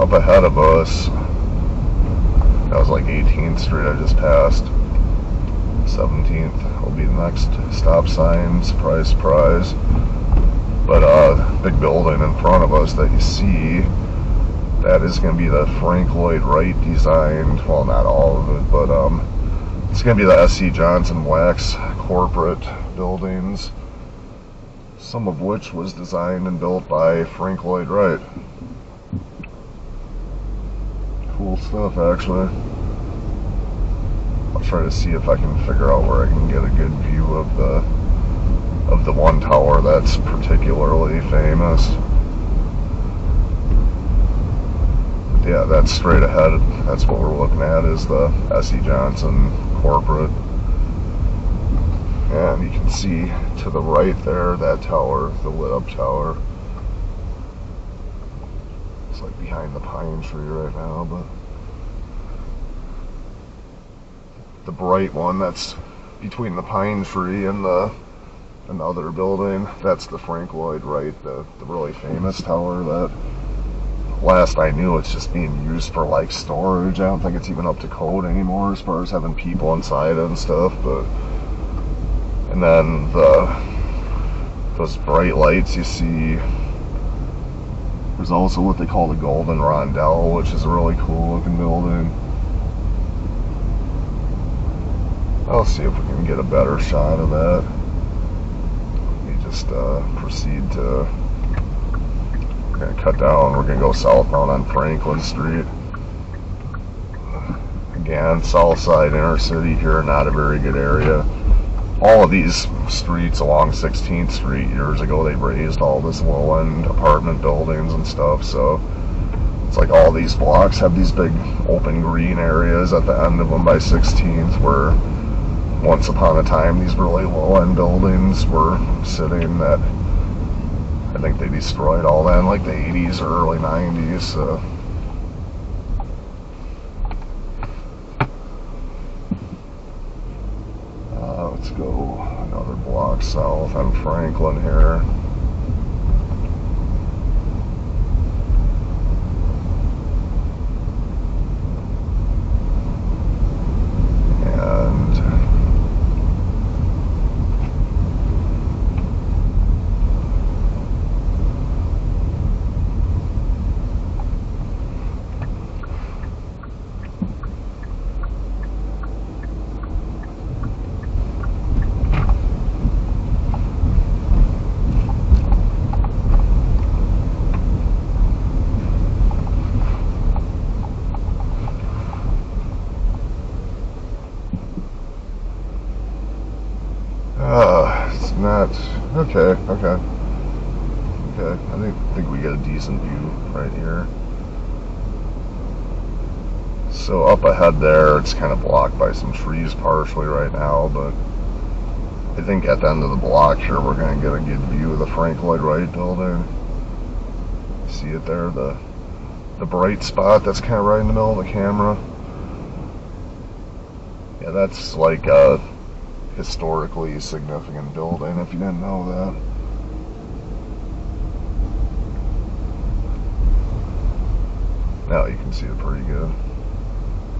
up ahead of us, that was like 18th Street I just passed. 17th will be the next stop sign, surprise, surprise. But big building in front of us that you see, that is going to be the Frank Lloyd Wright designed, well, not all of it, but it's going to be the S.C. Johnson Wax corporate buildings, some of which was designed and built by Frank Lloyd Wright. Cool stuff, actually. I'll try to see if I can figure out where I can get a good view of the one tower that's particularly famous. Yeah, that's straight ahead. That's what we're looking at, is the S.C. Johnson corporate. And you can see to the right there, that tower, the lit up tower. It's like behind the pine tree right now, but the bright one that's between the pine tree and another building, that's the Frank Lloyd Wright, the really famous tower that, last I knew, it's just being used for like storage. I don't think it's even up to code anymore as far as having people inside it and stuff. But and then those bright lights you see, there's also what they call the Golden Rondelle, which is a really cool looking building. I'll see if we can get a better shot of that. Let me just proceed to, we're going to cut down, we're going to go southbound on Franklin Street. Again, south side inner city here, not a very good area. All of these streets along 16th Street, years ago they raised all this low-end apartment buildings and stuff, so it's like all these blocks have these big open green areas at the end of them by 16th, where once upon a time these really low-end buildings were sitting. That I think they destroyed all that in like the 80s or early 90s, so let's go another block south on Franklin here. Okay. I think we get a decent view right here. So up ahead there, it's kind of blocked by some trees partially right now, but I think at the end of the block here, we're going to get a good view of the Frank Lloyd Wright building. See it there, the bright spot that's kind of right in the middle of the camera. Yeah, that's like a historically significant building, if you didn't know that. Now you can see it pretty good.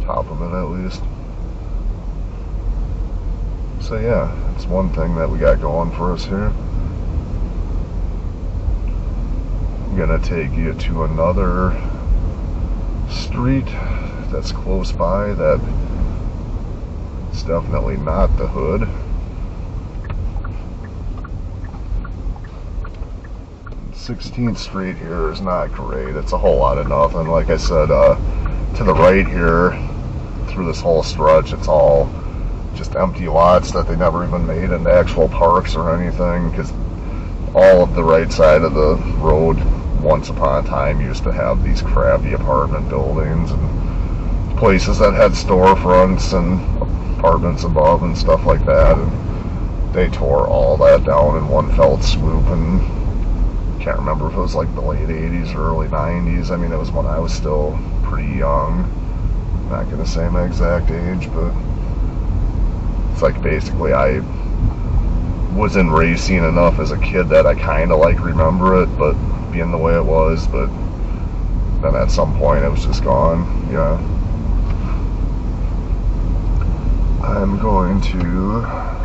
Top of it at least. So yeah, it's one thing that we got going for us here. I'm gonna take you to another street that's close by that it's definitely not the Hood. 16th Street here is not great. It's a whole lot of nothing. Like I said, to the right here, through this whole stretch, it's all just empty lots that they never even made into actual parks or anything, because all of the right side of the road once upon a time used to have these crappy apartment buildings and places that had storefronts and apartments above and stuff like that, and they tore all that down in one fell swoop. And can't remember if it was like the late 80s or early 90s. I mean, it was when I was still pretty young. I'm not gonna say my exact age, but it's like basically I was in Racine enough as a kid that I kind of like remember it, but being the way it was. But then at some point it was just gone. Yeah. I'm going to